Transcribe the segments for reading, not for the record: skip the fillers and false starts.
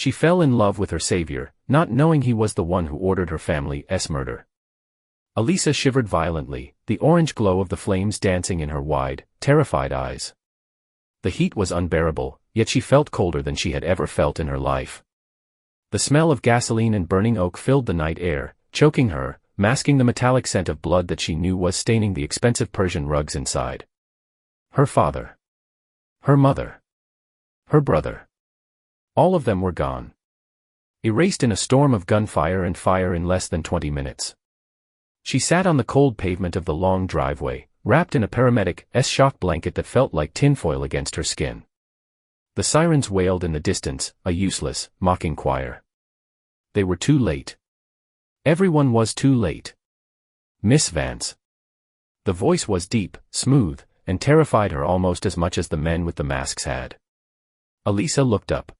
She fell in love with her savior, not knowing he was the one who ordered her family's murder. Elisa shivered violently, the orange glow of the flames dancing in her wide, terrified eyes. The heat was unbearable, yet she felt colder than she had ever felt in her life. The smell of gasoline and burning oak filled the night air, choking her, masking the metallic scent of blood that she knew was staining the expensive Persian rugs inside. Her father. Her mother. Her brother. All of them were gone. Erased in a storm of gunfire and fire in less than 20 minutes. She sat on the cold pavement of the long driveway, wrapped in a paramedic's shock blanket that felt like tinfoil against her skin. The sirens wailed in the distance, a useless, mocking choir. They were too late. Everyone was too late. Miss Vance. The voice was deep, smooth, and terrified her almost as much as the men with the masks had. Elisa looked up.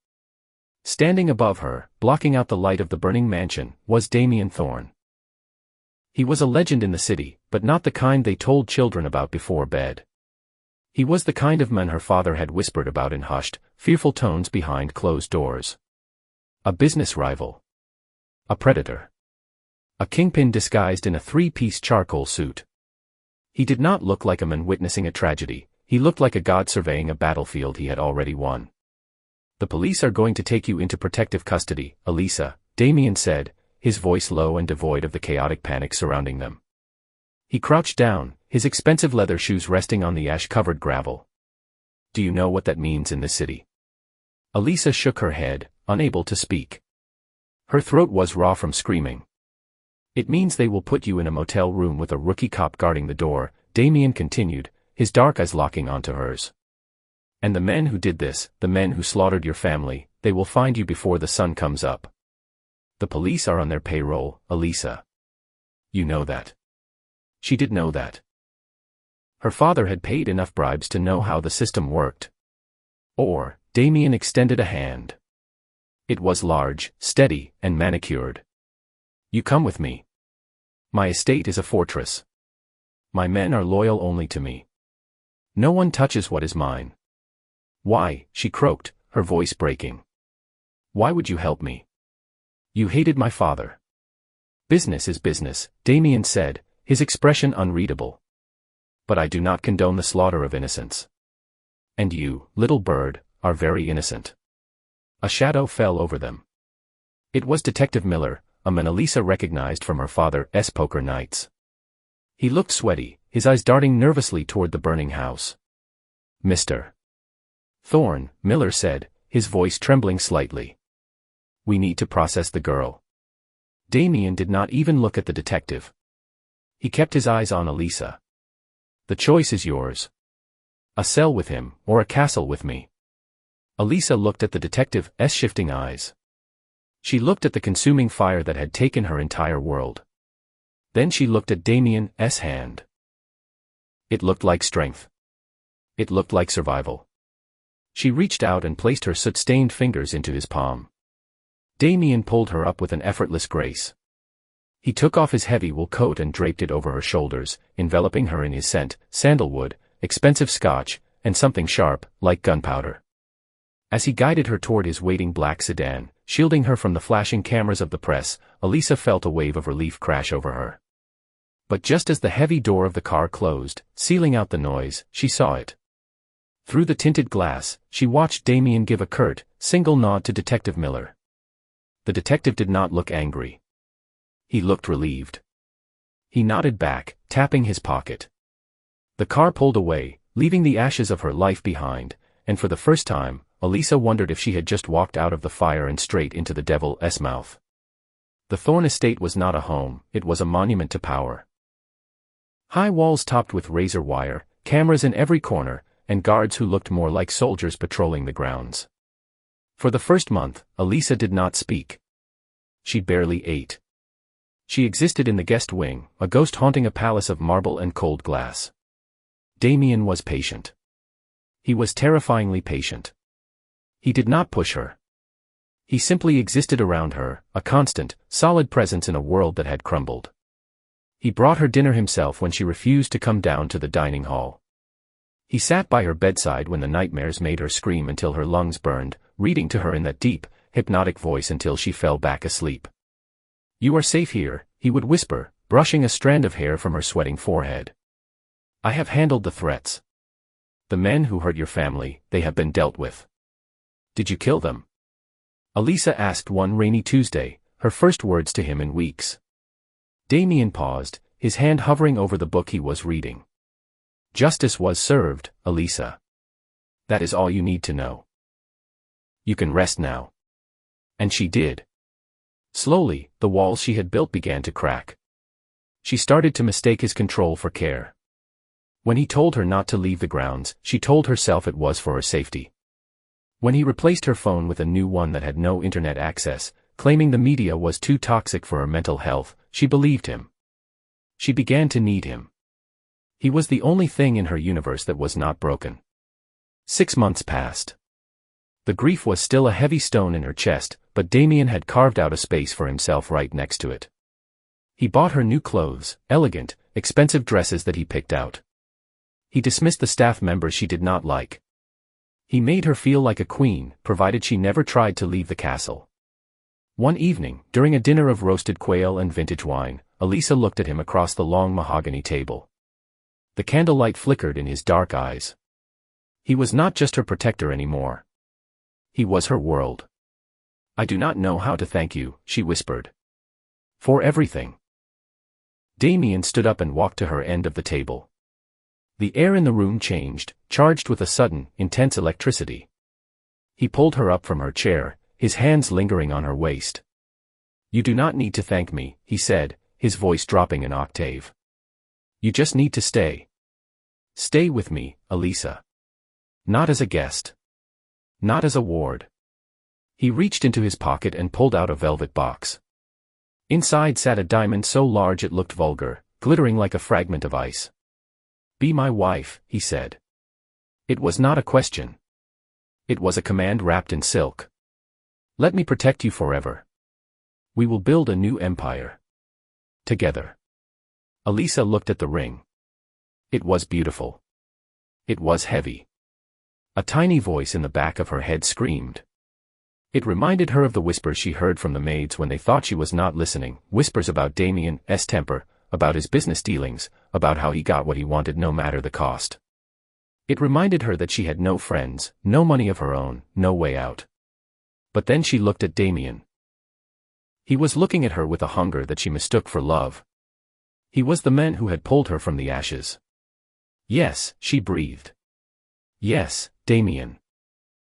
Standing above her, blocking out the light of the burning mansion, was Damien Thorne. He was a legend in the city, but not the kind they told children about before bed. He was the kind of man her father had whispered about in hushed, fearful tones behind closed doors. A business rival. A predator. A kingpin disguised in a three-piece charcoal suit. He did not look like a man witnessing a tragedy, he looked like a god surveying a battlefield he had already won. "The police are going to take you into protective custody, Elisa," Damien said, his voice low and devoid of the chaotic panic surrounding them. He crouched down, his expensive leather shoes resting on the ash-covered gravel. "Do you know what that means in this city?" Elisa shook her head, unable to speak. Her throat was raw from screaming. "It means they will put you in a motel room with a rookie cop guarding the door," Damien continued, his dark eyes locking onto hers. "And the men who did this, the men who slaughtered your family, they will find you before the sun comes up. The police are on their payroll, Elisa. You know that." She did know that. Her father had paid enough bribes to know how the system worked. Damien extended a hand. It was large, steady, and manicured. "You come with me. My estate is a fortress. My men are loyal only to me. No one touches what is mine." "Why?" she croaked, her voice breaking. "Why would you help me? You hated my father." "Business is business," Damien said, his expression unreadable. "But I do not condone the slaughter of innocents. And you, little bird, are very innocent." A shadow fell over them. It was Detective Miller, a man Elisa recognized from her father's poker nights. He looked sweaty, his eyes darting nervously toward the burning house. "Mr. Thorne," Miller said, his voice trembling slightly. "We need to process the girl." Damien did not even look at the detective. He kept his eyes on Elisa. "The choice is yours. A cell with him, or a castle with me." Elisa looked at the detective's shifting eyes. She looked at the consuming fire that had taken her entire world. Then she looked at Damien's hand. It looked like strength. It looked like survival. She reached out and placed her soot-stained fingers into his palm. Damien pulled her up with an effortless grace. He took off his heavy wool coat and draped it over her shoulders, enveloping her in his scent, sandalwood, expensive scotch, and something sharp, like gunpowder. As he guided her toward his waiting black sedan, shielding her from the flashing cameras of the press, Elisa felt a wave of relief crash over her. But just as the heavy door of the car closed, sealing out the noise, she saw it. Through the tinted glass, she watched Damien give a curt, single nod to Detective Miller. The detective did not look angry. He looked relieved. He nodded back, tapping his pocket. The car pulled away, leaving the ashes of her life behind, and for the first time, Elisa wondered if she had just walked out of the fire and straight into the devil's mouth. The Thorne estate was not a home, it was a monument to power. High walls topped with razor wire, cameras in every corner, and guards who looked more like soldiers patrolling the grounds. For the first month, Elisa did not speak. She barely ate. She existed in the guest wing, a ghost haunting a palace of marble and cold glass. Damien was patient. He was terrifyingly patient. He did not push her. He simply existed around her, a constant, solid presence in a world that had crumbled. He brought her dinner himself when she refused to come down to the dining hall. He sat by her bedside when the nightmares made her scream until her lungs burned, reading to her in that deep, hypnotic voice until she fell back asleep. "You are safe here," he would whisper, brushing a strand of hair from her sweating forehead. "I have handled the threats. The men who hurt your family, they have been dealt with." "Did you kill them?" Elisa asked one rainy Tuesday, her first words to him in weeks. Damien paused, his hand hovering over the book he was reading. "Justice was served, Elisa. That is all you need to know. You can rest now." And she did. Slowly, the walls she had built began to crack. She started to mistake his control for care. When he told her not to leave the grounds, she told herself it was for her safety. When he replaced her phone with a new one that had no internet access, claiming the media was too toxic for her mental health, she believed him. She began to need him. He was the only thing in her universe that was not broken. 6 months passed. The grief was still a heavy stone in her chest, but Damien had carved out a space for himself right next to it. He bought her new clothes, elegant, expensive dresses that he picked out. He dismissed the staff members she did not like. He made her feel like a queen, provided she never tried to leave the castle. One evening, during a dinner of roasted quail and vintage wine, Elisa looked at him across the long mahogany table. The candlelight flickered in his dark eyes. He was not just her protector anymore. He was her world. "I do not know how to thank you," she whispered. "For everything." Damien stood up and walked to her end of the table. The air in the room changed, charged with a sudden, intense electricity. He pulled her up from her chair, his hands lingering on her waist. "You do not need to thank me," he said, his voice dropping an octave. "You just need to stay. Stay with me, Elisa. Not as a guest. Not as a ward." He reached into his pocket and pulled out a velvet box. Inside sat a diamond so large it looked vulgar, glittering like a fragment of ice. "Be my wife," he said. It was not a question. It was a command wrapped in silk. "Let me protect you forever. We will build a new empire. Together." Elisa looked at the ring. It was beautiful. It was heavy. A tiny voice in the back of her head screamed. It reminded her of the whispers she heard from the maids when they thought she was not listening, whispers about Damien's temper, about his business dealings, about how he got what he wanted no matter the cost. It reminded her that she had no friends, no money of her own, no way out. But then she looked at Damien. He was looking at her with a hunger that she mistook for love. He was the man who had pulled her from the ashes. "Yes," she breathed. "Yes, Damien."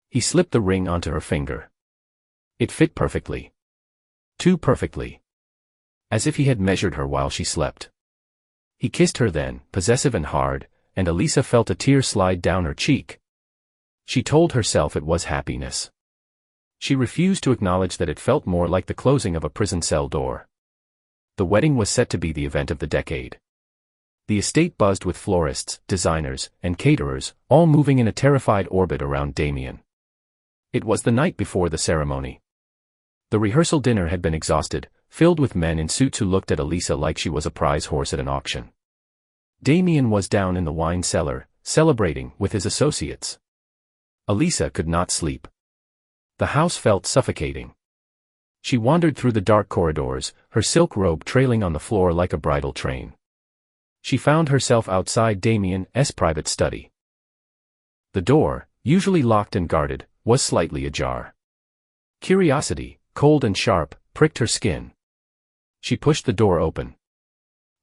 He slipped the ring onto her finger. It fit perfectly. Too perfectly. As if he had measured her while she slept. He kissed her then, possessive and hard, and Elisa felt a tear slide down her cheek. She told herself it was happiness. She refused to acknowledge that it felt more like the closing of a prison cell door. The wedding was set to be the event of the decade. The estate buzzed with florists, designers, and caterers, all moving in a terrified orbit around Damien. It was the night before the ceremony. The rehearsal dinner had been exhausted, filled with men in suits who looked at Elisa like she was a prize horse at an auction. Damien was down in the wine cellar, celebrating with his associates. Elisa could not sleep. The house felt suffocating. She wandered through the dark corridors, her silk robe trailing on the floor like a bridal train. She found herself outside Damien's private study. The door, usually locked and guarded, was slightly ajar. Curiosity, cold and sharp, pricked her skin. She pushed the door open.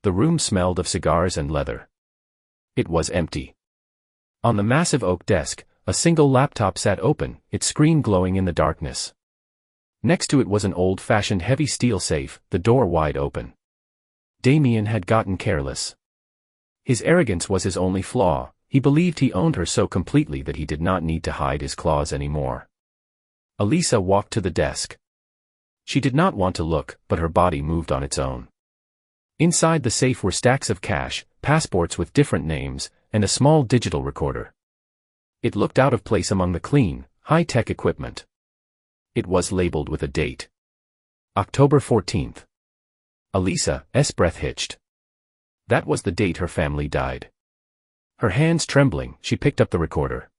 The room smelled of cigars and leather. It was empty. On the massive oak desk, a single laptop sat open, its screen glowing in the darkness. Next to it was an old-fashioned heavy steel safe, the door wide open. Damien had gotten careless. His arrogance was his only flaw. He believed he owned her so completely that he did not need to hide his claws anymore. Elisa walked to the desk. She did not want to look, but her body moved on its own. Inside the safe were stacks of cash, passports with different names, and a small digital recorder. It looked out of place among the clean, high-tech equipment. It was labeled with a date. October 14th. Elisa's breath hitched. That was the date her family died. Her hands trembling, she picked up the recorder.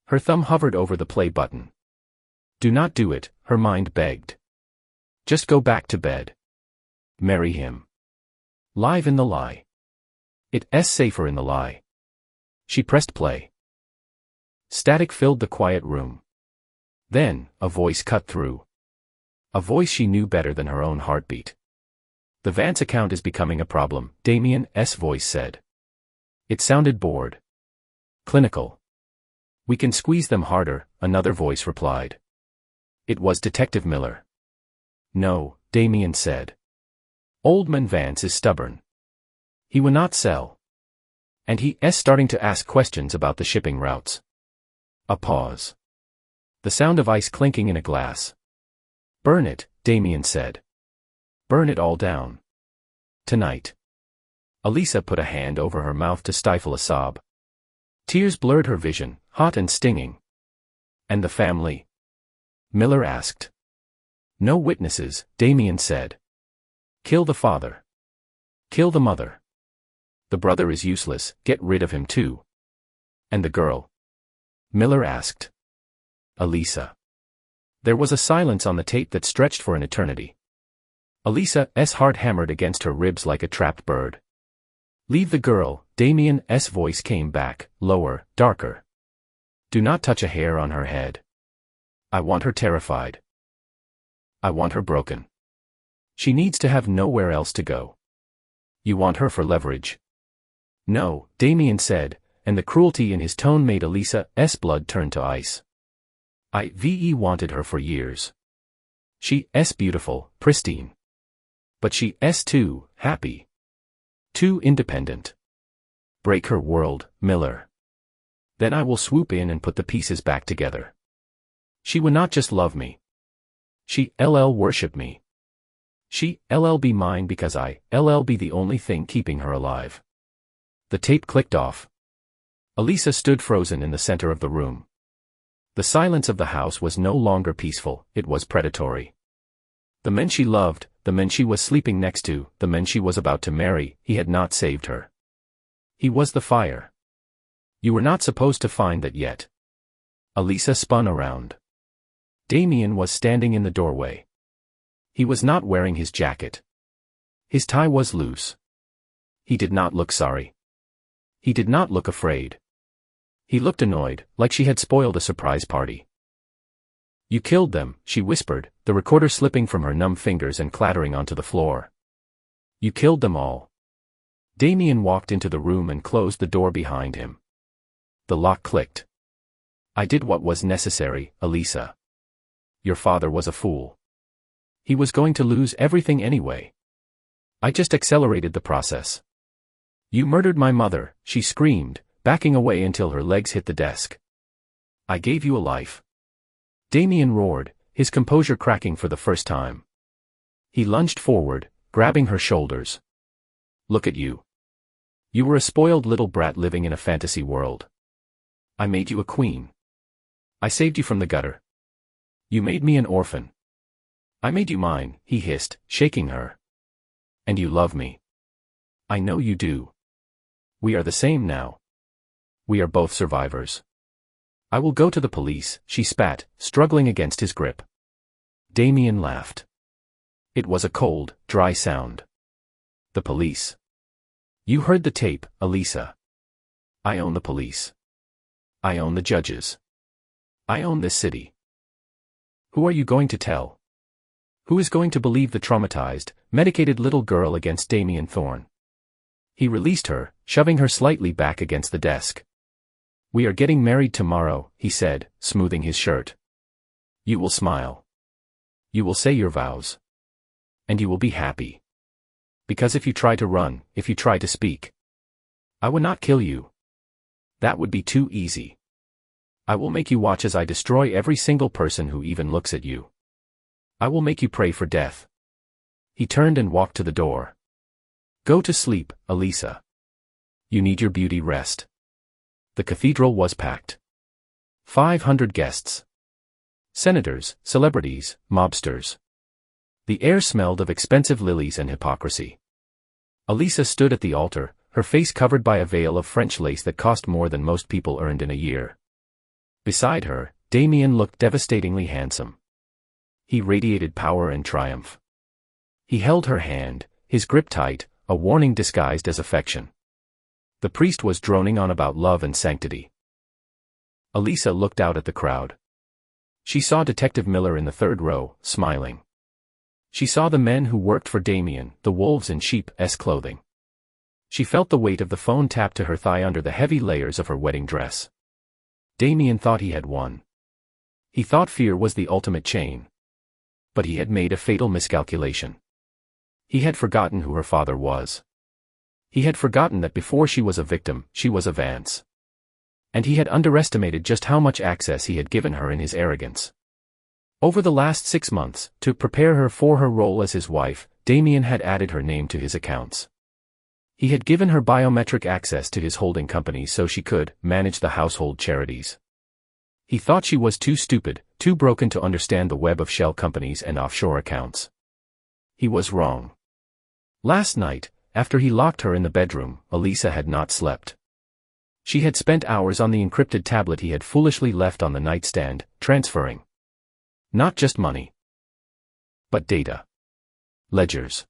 Her thumb hovered over the play button. Do not do it, her mind begged. Just go back to bed. Marry him. Live in the lie. It's safer in the lie. She pressed play. Static filled the quiet room. Then, a voice cut through. A voice she knew better than her own heartbeat. The Vance account is becoming a problem, Damien's voice said. It sounded bored. Clinical. We can squeeze them harder, another voice replied. It was Detective Miller. No, Damien said. Old man Vance is stubborn. He will not sell. And he's starting to ask questions about the shipping routes. A pause. The sound of ice clinking in a glass. Burn it, Damien said. Burn it all down. Tonight. Elisa put a hand over her mouth to stifle a sob. Tears blurred her vision, hot and stinging. And the family? Miller asked. No witnesses, Damien said. Kill the father. Kill the mother. The brother is useless, get rid of him too. And the girl? Miller asked. Elisa. There was a silence on the tape that stretched for an eternity. Elisa's heart hammered against her ribs like a trapped bird. Leave the girl, Damien's voice came back, lower, darker. Do not touch a hair on her head. I want her terrified. I want her broken. She needs to have nowhere else to go. You want her for leverage. No, Damien said, and the cruelty in his tone made Elisa's blood turn to ice. I wanted her for years. She's beautiful, pristine. But she's too happy. Too independent. Break her world, Miller. Then I will swoop in and put the pieces back together. She would not just love me. She'll worship me. She'll be mine because I'll be the only thing keeping her alive. The tape clicked off. Elisa stood frozen in the center of the room. The silence of the house was no longer peaceful, it was predatory. The men she loved, the men she was sleeping next to, the men she was about to marry, he had not saved her. He was the fire. You were not supposed to find that yet. Elisa spun around. Damien was standing in the doorway. He was not wearing his jacket. His tie was loose. He did not look sorry. He did not look afraid. He looked annoyed, like she had spoiled a surprise party. You killed them, she whispered, the recorder slipping from her numb fingers and clattering onto the floor. You killed them all. Damien walked into the room and closed the door behind him. The lock clicked. I did what was necessary, Elisa. Your father was a fool. He was going to lose everything anyway. I just accelerated the process. You murdered my mother, she screamed, backing away until her legs hit the desk. I gave you a life. Damien roared, his composure cracking for the first time. He lunged forward, grabbing her shoulders. Look at you. You were a spoiled little brat living in a fantasy world. I made you a queen. I saved you from the gutter. You made me an orphan. I made you mine, he hissed, shaking her. And you love me. I know you do. We are the same now. We are both survivors. I will go to the police, she spat, struggling against his grip. Damien laughed. It was a cold, dry sound. The police. You heard the tape, Elisa. I own the police. I own the judges. I own this city. Who are you going to tell? Who is going to believe the traumatized, medicated little girl against Damien Thorne? He released her, shoving her slightly back against the desk. We are getting married tomorrow, he said, smoothing his shirt. You will smile. You will say your vows. And you will be happy. Because if you try to run, if you try to speak, I will not kill you. That would be too easy. I will make you watch as I destroy every single person who even looks at you. I will make you pray for death. He turned and walked to the door. Go to sleep, Elisa. You need your beauty rest. The cathedral was packed. 500 guests. Senators, celebrities, mobsters. The air smelled of expensive lilies and hypocrisy. Elisa stood at the altar, her face covered by a veil of French lace that cost more than most people earned in a year. Beside her, Damien looked devastatingly handsome. He radiated power and triumph. He held her hand, his grip tight, a warning disguised as affection. The priest was droning on about love and sanctity. Elisa looked out at the crowd. She saw Detective Miller in the third row, smiling. She saw the men who worked for Damien, the wolves in sheep's clothing. She felt the weight of the phone tapped to her thigh under the heavy layers of her wedding dress. Damien thought he had won. He thought fear was the ultimate chain. But he had made a fatal miscalculation. He had forgotten who her father was. He had forgotten that before she was a victim, she was a Vance. And he had underestimated just how much access he had given her in his arrogance. Over the last 6 months, to prepare her for her role as his wife, Damien had added her name to his accounts. He had given her biometric access to his holding company so she could manage the household charities. He thought she was too stupid, too broken to understand the web of shell companies and offshore accounts. He was wrong. Last night, after he locked her in the bedroom, Elisa had not slept. She had spent hours on the encrypted tablet he had foolishly left on the nightstand, transferring. Not just money. But data. Ledgers.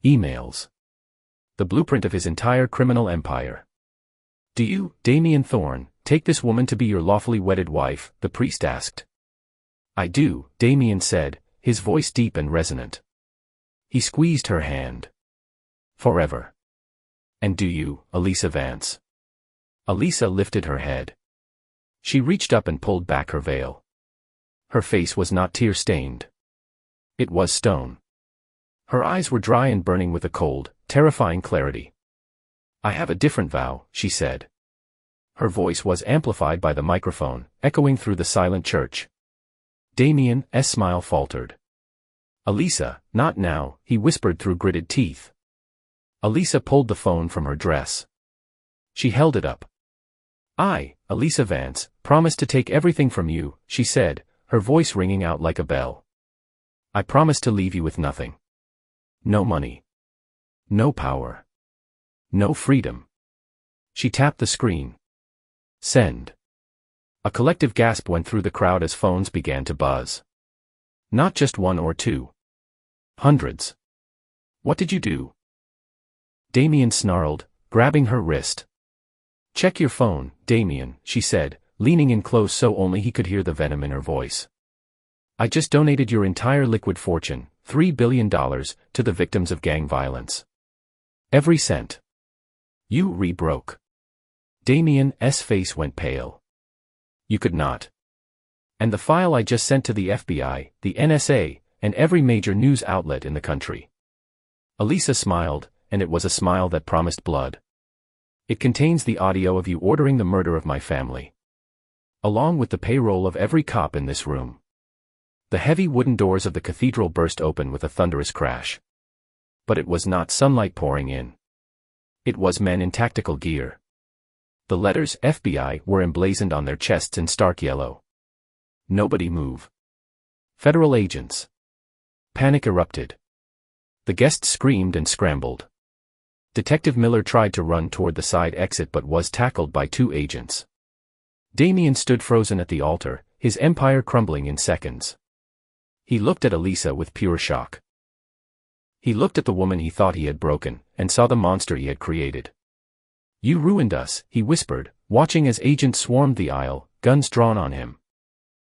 Emails. The blueprint of his entire criminal empire. Do you, Damien Thorne, take this woman to be your lawfully wedded wife? The priest asked. I do, Damien said, his voice deep and resonant. He squeezed her hand. Forever. And do you, Elisa Vance? Elisa lifted her head. She reached up and pulled back her veil. Her face was not tear-stained. It was stone. Her eyes were dry and burning with a cold, terrifying clarity. I have a different vow, she said. Her voice was amplified by the microphone, echoing through the silent church. Damien's smile faltered. Elisa, not now, he whispered through gritted teeth. Elisa pulled the phone from her dress. She held it up. I, Elisa Vance, promise to take everything from you, she said, her voice ringing out like a bell. I promise to leave you with nothing. No money. No power. No freedom. She tapped the screen. Send. A collective gasp went through the crowd as phones began to buzz. Not just one or two. Hundreds. What did you do? Damien snarled, grabbing her wrist. Check your phone, Damien, she said, leaning in close so only he could hear the venom in her voice. I just donated your entire liquid fortune, $3 billion, to the victims of gang violence. Every cent. You re-broke. Damien's face went pale. You could not. And the file I just sent to the FBI, the NSA, and every major news outlet in the country. Elisa smiled, and it was a smile that promised blood. It contains the audio of you ordering the murder of my family. Along with the payroll of every cop in this room. The heavy wooden doors of the cathedral burst open with a thunderous crash. But it was not sunlight pouring in. It was men in tactical gear. The letters FBI were emblazoned on their chests in stark yellow. Nobody move. Federal agents. Panic erupted. The guests screamed and scrambled. Detective Miller tried to run toward the side exit but was tackled by 2 agents. Damien stood frozen at the altar, his empire crumbling in seconds. He looked at Elisa with pure shock. He looked at the woman he thought he had broken, and saw the monster he had created. You ruined us, he whispered, watching as agents swarmed the aisle, guns drawn on him.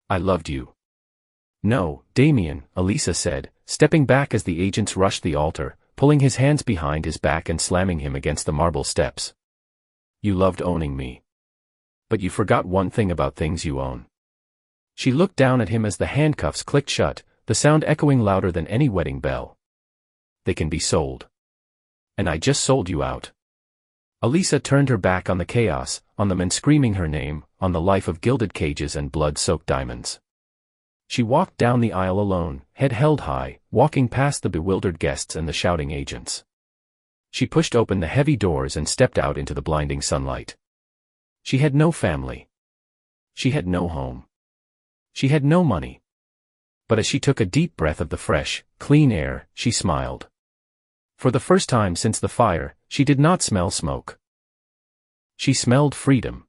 I loved you. No, Damien, Elisa said, stepping back as the agents rushed the altar, pulling his hands behind his back and slamming him against the marble steps. You loved owning me. But you forgot one thing about things you own. She looked down at him as the handcuffs clicked shut, the sound echoing louder than any wedding bell. They can be sold. And I just sold you out. Elisa turned her back on the chaos, on the men screaming her name, on the life of gilded cages and blood-soaked diamonds. She walked down the aisle alone, head held high, walking past the bewildered guests and the shouting agents. She pushed open the heavy doors and stepped out into the blinding sunlight. She had no family. She had no home. She had no money. But as she took a deep breath of the fresh, clean air, she smiled. For the first time since the fire, she did not smell smoke. She smelled freedom.